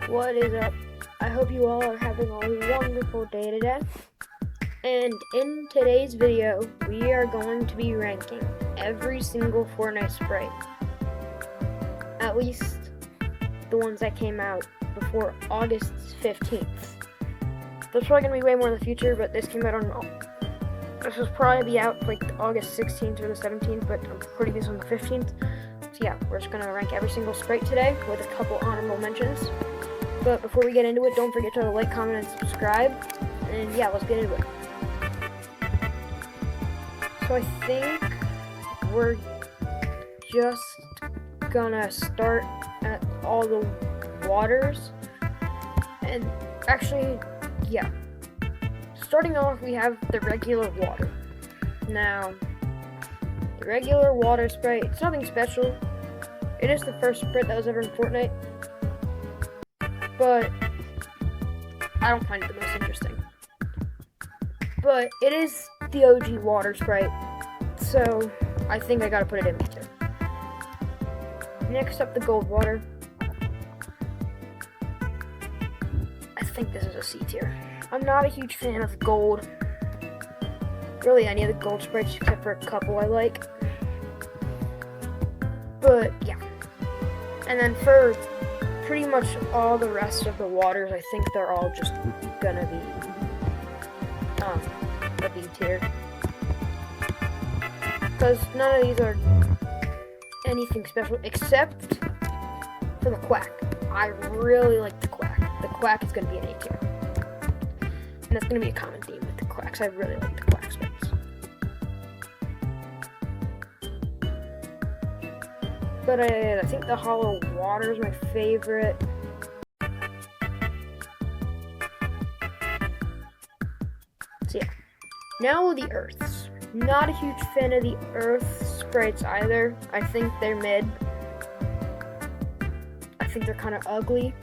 What is up? I hope you all are having a wonderful day today. And in today's video, we are going to be ranking every single Fortnite sprite. At least the ones that came out before August 15th. There's probably going to be way more in the future, but this came out on... This will probably be out like August 16th or the 17th, but I'm recording this on the 15th. So yeah, we're just going to rank every single sprite today with a couple honorable mentions. But before we get into it, don't forget to like, comment, and subscribe. And yeah, let's get into it. So I think we're just gonna start at all the waters. And actually, yeah. Starting off, we have the regular water. Now, the regular water sprite, it's nothing special. It is the first sprite that was ever in Fortnite. But I don't find it the most interesting. But it is the OG water sprite, so I think I gotta put it in B tier. Next up, the gold water. I think this is a C tier. I'm not a huge fan of gold. Really, any of the gold sprites except for a couple I like. But yeah. And then for pretty much all the rest of the waters, I think they're all just gonna be a B tier. Because none of these are anything special except for the quack. I really like the quack. The quack is gonna be an A tier. And that's gonna be a common theme with the quacks. I really like the quack sprites. But I think the hollow water is my favorite. So yeah. Now the earths. Not a huge fan of the earth sprites either. I think they're mid. I think they're kind of ugly.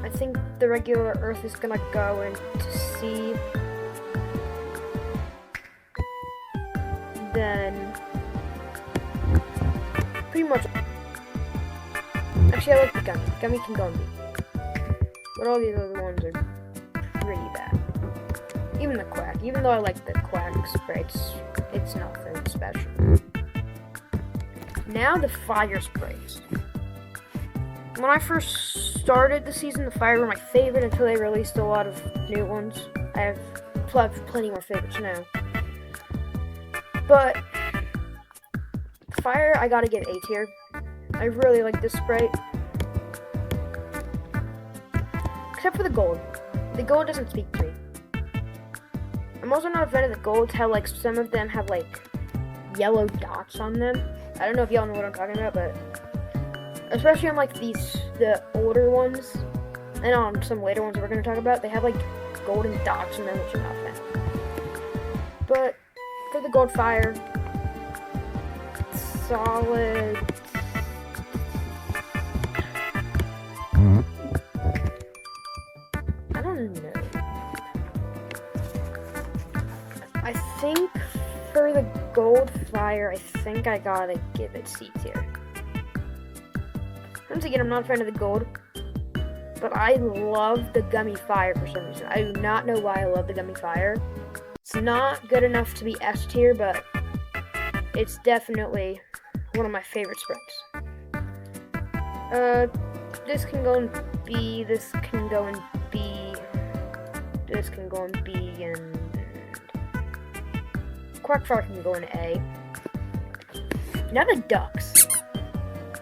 I think the regular earth is gonna go into C. Then pretty much. Actually, I like the gummy. Gummy can go in B. But all these other ones are pretty bad. Even the quack. Even though I like the quack sprites, it's nothing special. Now the fire sprites. When I first started the season, the fire were my favorite until they released a lot of new ones. I have plenty more favorites now. But fire, I gotta give A tier. I really like this sprite. Except for the gold. The gold doesn't speak to me. I'm also not a fan of the golds, how like some of them have like yellow dots on them. I don't know if y'all know what I'm talking about, but especially on like the older ones, and on some later ones we're going to talk about, they have like golden dots on them, which I'm not a fan of. But for the gold fire, solid. I don't know. I think for the gold fire, I think I gotta give it C tier. Once again, I'm not a fan of the gold, but I love the gummy fire for some reason. I do not know why I love the gummy fire. It's not good enough to be S tier, but it's definitely one of my favorite sprites. This can go in B, this can go in B, this can go in B, and Quackfire can go in A. Now the ducks.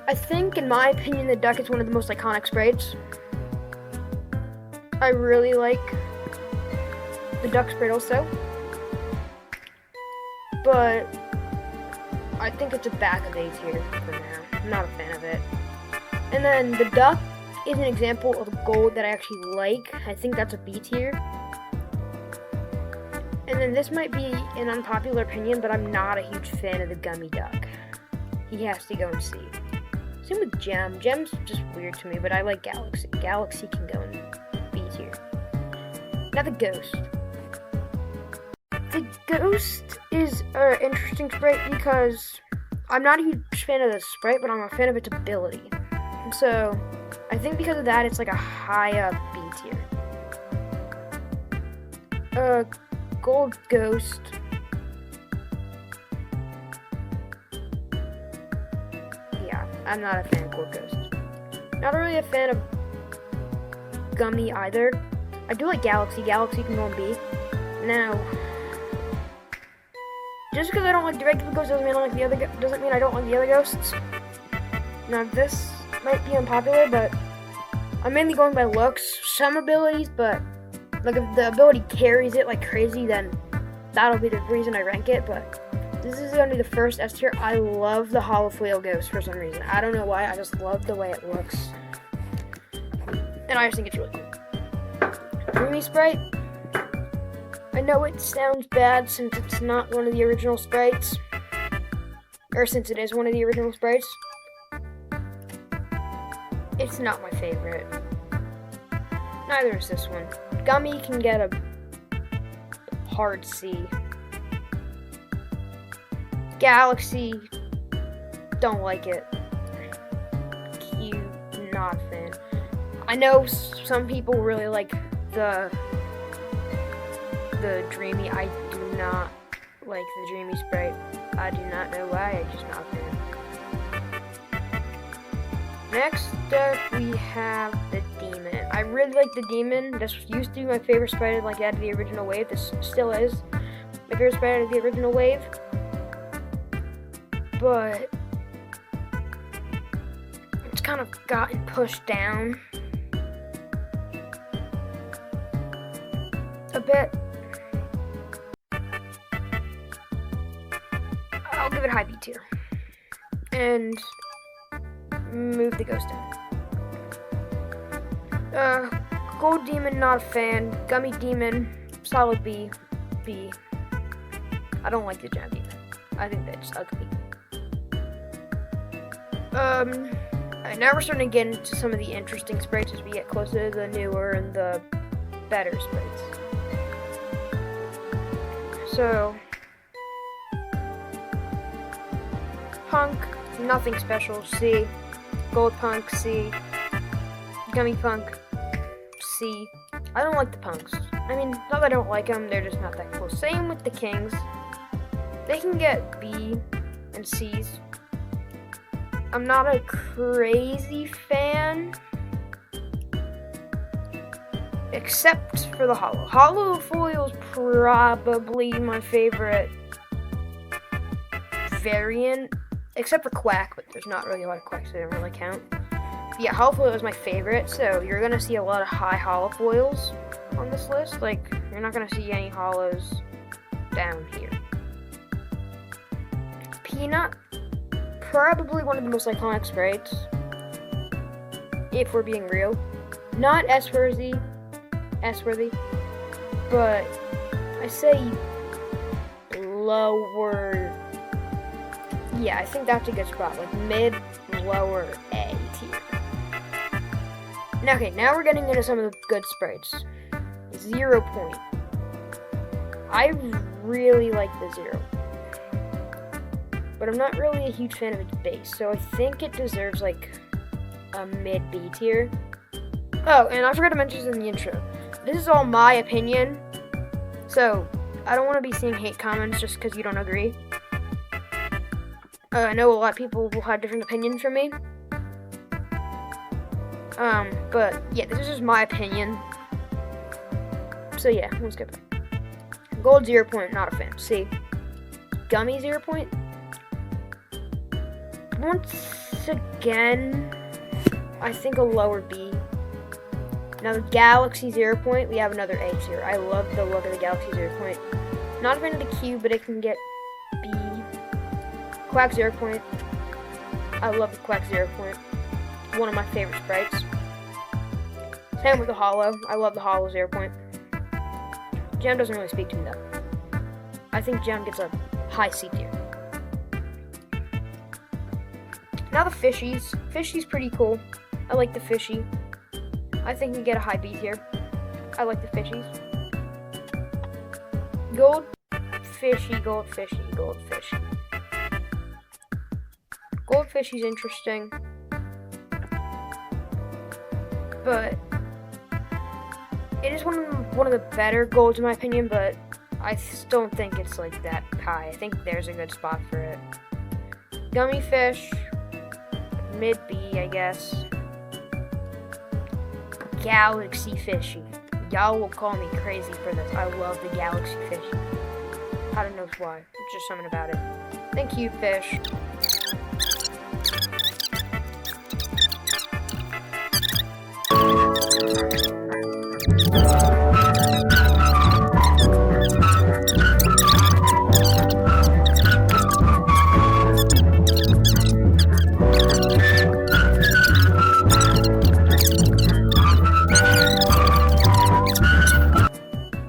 I think, in my opinion, the duck is one of the most iconic sprites. I really like the duck sprite also. But I think it's a back of A tier for now. I'm not a fan of it. And then the duck is an example of gold that I actually like. I think that's a B tier. And then this might be an unpopular opinion, but I'm not a huge fan of the gummy duck. He has to go in C. Same with Gem. Gem's just weird to me, but I like Galaxy. Galaxy can go in B tier. Now the Ghost. Ghost is an interesting sprite because I'm not a huge fan of the sprite, but I'm a fan of its ability. And so I think because of that, it's like a high up B tier. Gold Ghost. Yeah, I'm not a fan of Gold Ghost. Not really a fan of Gummy either. I do like Galaxy. Galaxy can go on B. Now, just because I don't like the regular ghost doesn't mean I don't like the other ghosts. Now this might be unpopular, but I'm mainly going by looks, some abilities, but like if the ability carries it like crazy, then that'll be the reason I rank it. But this is gonna be the first S tier. I love the Hollow Flail Ghost for some reason. I don't know why. I just love the way it looks, and I just think it's really cool. Dreamy Sprite. I know it sounds bad since it's not one of the original sprites, or since it is one of the original sprites. It's not my favorite. Neither is this one. Gummy can get a hard C. Galaxy, don't like it. Q, not a fan. I know some people really like the Dreamy. I do not like the Dreamy sprite. I do not know why, I'm just not a fan. Next up, we have the Demon. I really like the Demon. This used to be my favorite sprite, like out of the original wave. This still is my favorite sprite out of the original wave. But it's kind of gotten pushed down a bit. I'll give it high B tier. And move the ghost down. Gold Demon, not a fan. Gummy Demon, solid B. B. I don't like the Gem Demon. I think that's ugly. Alright, now we're starting to get into some of the interesting sprites as we get closer to the newer and the better sprites. So, Punk, nothing special, C. Gold Punk, C. Gummy Punk, C. I don't like the punks. I mean, not that I don't like them, they're just not that cool. Same with the Kings. They can get B and C's. I'm not a crazy fan, except for the Hollow. Hollow Foil is probably my favorite variant, except for Quack, but there's not really a lot of Quacks, so they don't really count. But yeah, Hollow Foil is my favorite, so you're gonna see a lot of high Hollow Foils on this list. Like, you're not gonna see any Hollows down here. Peanut, probably one of the most iconic sprites, if we're being real. Not S-worthy, but I say lower. Yeah, I think that's a good spot, like mid, lower A tier. Now, okay, now we're getting into some of the good sprites. 0 Point. I really like the 0. But I'm not really a huge fan of its base, so I think it deserves like a mid B tier. Oh, and I forgot to mention this in the intro. This is all my opinion, so I don't want to be seeing hate comments just because you don't agree. I know a lot of people will have different opinions from me. But yeah, this is just my opinion. So yeah, let's get back. Gold 0 Point, not a fan. C. Gummy 0 Point. Once again, I think a lower B. Now the Galaxy 0 Point, we have another A tier. I love the look of the Galaxy 0 Point. Not a fan of the Q, but it can get B. Quack 0 Point. I love the Quack 0 Point. One of my favorite sprites. Same with the Hollow. I love the Hollow 0 Point. Gem doesn't really speak to me though. I think Gem gets a high C tier. Now the Fishies. Fishy's pretty cool. I like the Fishy. I think we get a high B tier. I like the Fishies. Gold Goldfishy, goldfishy, goldfishy. Goldfishy's interesting, but it is one of the better golds in my opinion, but I still don't think it's like that high. I think there's a good spot for it. Gummy fish, mid B, I guess. Galaxy fishy. Y'all will call me crazy for this. I love the galaxy fishy. I don't know why. It's just something about it. Thank you, fish.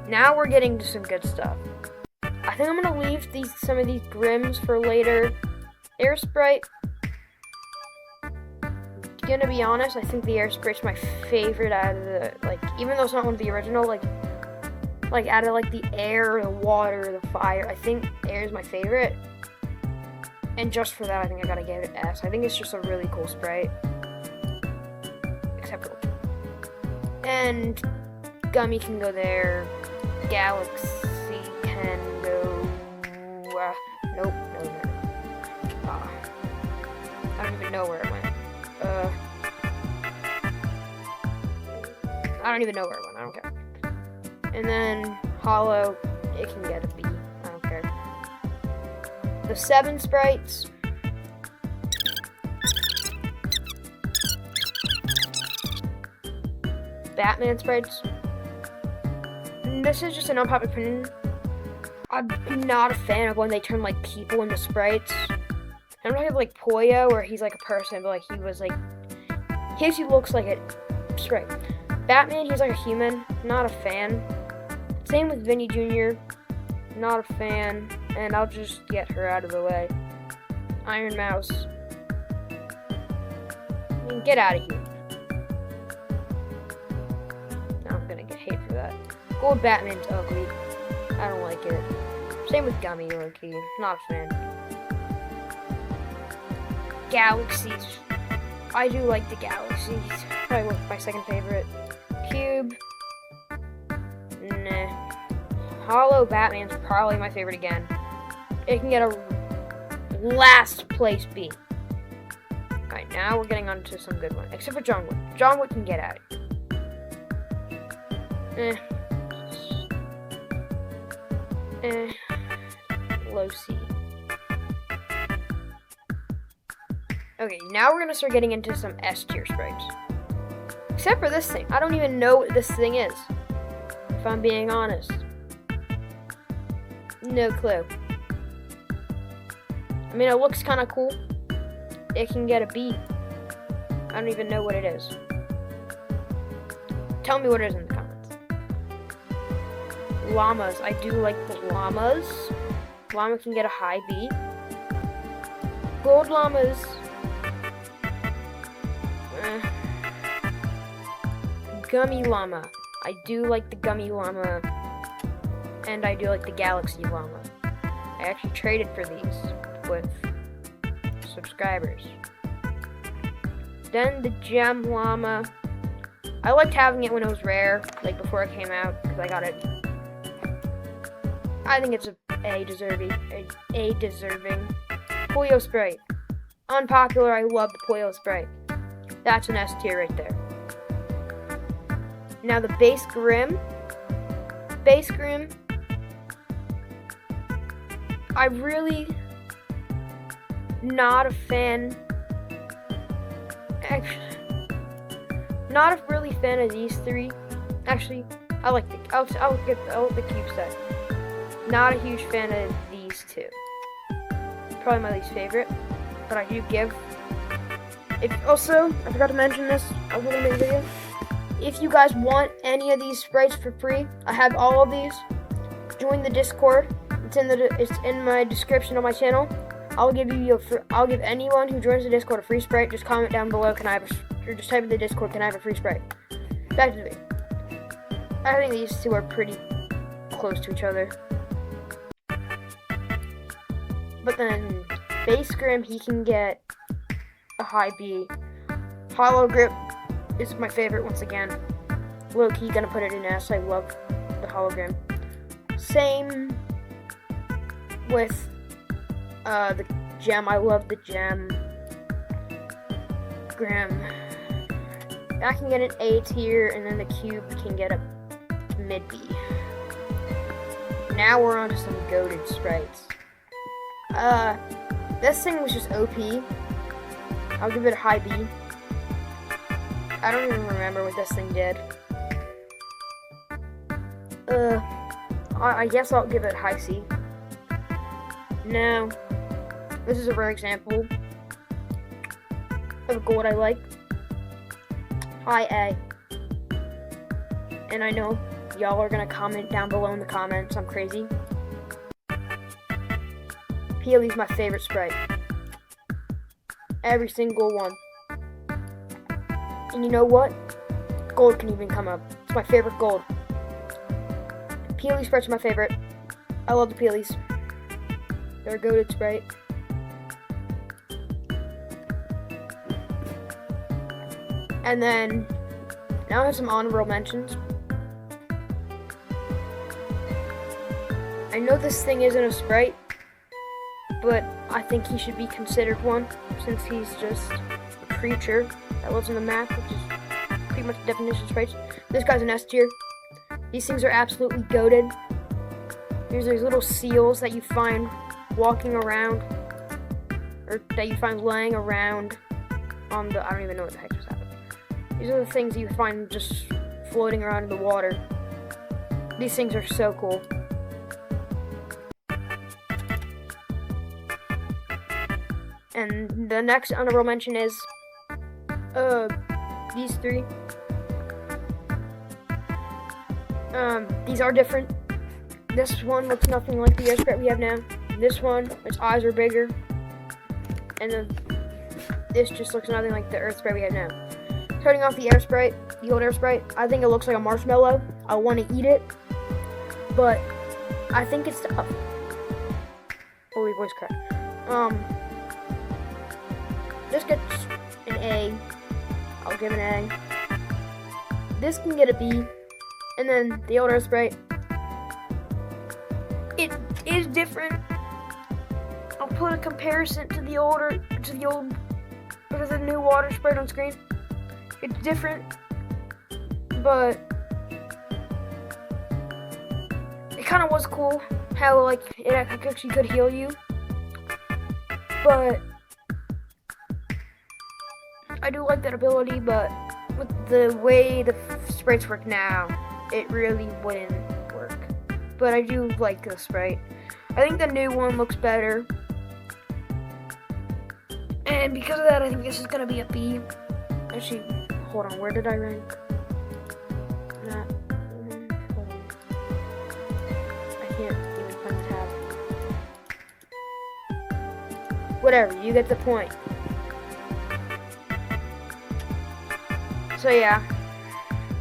Now we're getting to some good stuff. I think I'm gonna leave some of these Grims for later. Air Sprite. Gonna be honest, I think the Air Sprite's my favorite out of the, like, even though it's not one of the original, like out of like the air, the water, the fire, I think air is my favorite. And just for that, I think I gotta give it S. I think it's just a really cool Sprite. Acceptable. And Gummy can go there. Galaxy can go. Nope, no. I don't even know where it went. I don't even know where it went. I don't care. And then Hollow, it can get a B. I don't care. The 7 sprites. Batman sprites. This is just an unpopular opinion. I'm not a fan of when they turn like people into sprites. I'm talking like Poyo, where he's like a person, but like he was like, he looks like a sprite. Batman, he's like a human. Not a fan. Same with Vinny Jr. Not a fan. And I'll just get her out of the way. Iron Mouse. I mean, get out of here. Now I'm gonna get hate for that. Gold Batman's ugly. I don't like it. Same with Gummy, low-key. Not a fan. Galaxies. I do like the Galaxies. Probably my second favorite. Cube. Nah. Hollow Batman's probably my favorite again. It can get a last place B. Alright, now we're getting on to some good ones. Except for John Wick. John Wick can get out. Low C. Okay, now we're gonna start getting into some S tier sprites. Except for this thing. I don't even know what this thing is. If I'm being honest. No clue. I mean, it looks kind of cool. It can get a B. I don't even know what it is. Tell me what it is in the comments. Llamas. I do like the llamas. Llama can get a high B. Gold llamas. Gummy llama. I do like the gummy llama. And I do like the galaxy llama. I actually traded for these with subscribers. Then the gem llama. I liked having it when it was rare, like before it came out, because I got it. I think it's a deserving. Poyo Sprite. Unpopular, I love the Poyo Sprite. That's an S tier right there. Now the base Grim. Base Grim. I really not a fan. Actually, not a really fan of these three. Actually, I like the I'll get the cube set. Not a huge fan of these two. Probably my least favorite, but I do give. Also, I forgot to mention this. I was gonna make a video. If you guys want any of these sprites for free, I have all of these. Join the Discord. It's in my description on my channel. I'll give anyone who joins the Discord a free sprite. Just comment down below. Or just type in the Discord. Can I have a free sprite? Back to the video. I think these two are pretty close to each other. But then Base Grim, he can get a high B. Hollow Grip is my favorite once again. Low key gonna put it in S. I love the hologram. Same with the gem. I love the gem. Grim. That can get an A tier, and then the cube can get a mid B. Now we're on to some goated sprites. This thing was just OP. I'll give it a high B. I don't even remember what this thing did. I guess I'll give it a high C. Now, this is a rare example of a gold I like. High A. And I know y'all are gonna comment down below in the comments I'm crazy. Peely's my favorite sprite. Every single one. And you know what? Gold can even come up. It's my favorite gold. Peely sprites are my favorite. I love the Peelys. They're a goated sprite. And then, now I have some honorable mentions. I know this thing isn't a sprite, but I think he should be considered one, since he's just a creature that lives in the map, which is pretty much the definition of sprites. This guy's an S tier. These things are absolutely goated. There's these little seals that you find walking around, or that you find laying around on the, I don't even know what the heck just happened. These are the things that you find just floating around in the water. These things are so cool. And the next honorable mention is these three. These are different. This one looks nothing like the air sprite we have now. This one, its eyes are bigger. And then this just looks nothing like the earth sprite we have now. Starting off the air sprite, the old air sprite, I think it looks like a marshmallow. I want to eat it, but I think it's tough. Holy voice crack. This gets an A. I'll give an A. This can get a B. And then the old air sprite, it is different. I'll put a comparison to the new water sprite on screen. It's different, but it kind of was cool how like it actually could heal you. But I do like that ability, but with the way the sprites work now, it really wouldn't work. But I do like the sprite. I think the new one looks better. And because of that, I think this is gonna be a B. Actually, hold on, where did I rank? Hold on. I can't even find the tab. Whatever, you get the point. So yeah,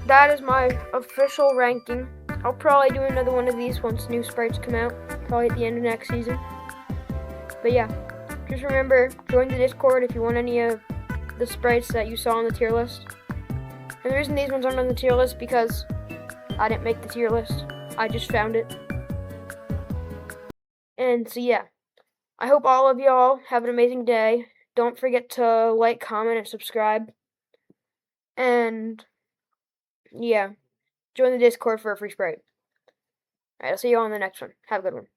that is my official ranking. I'll probably do another one of these once new sprites come out, probably at the end of next season. But yeah, just remember, join the Discord if you want any of the sprites that you saw on the tier list. And the reason these ones aren't on the tier list because I didn't make the tier list. I just found it. And so yeah, I hope all of y'all have an amazing day. Don't forget to like, comment, and subscribe. And yeah, join the Discord for a free sprite. Alright, I'll see you all in the next one. Have a good one.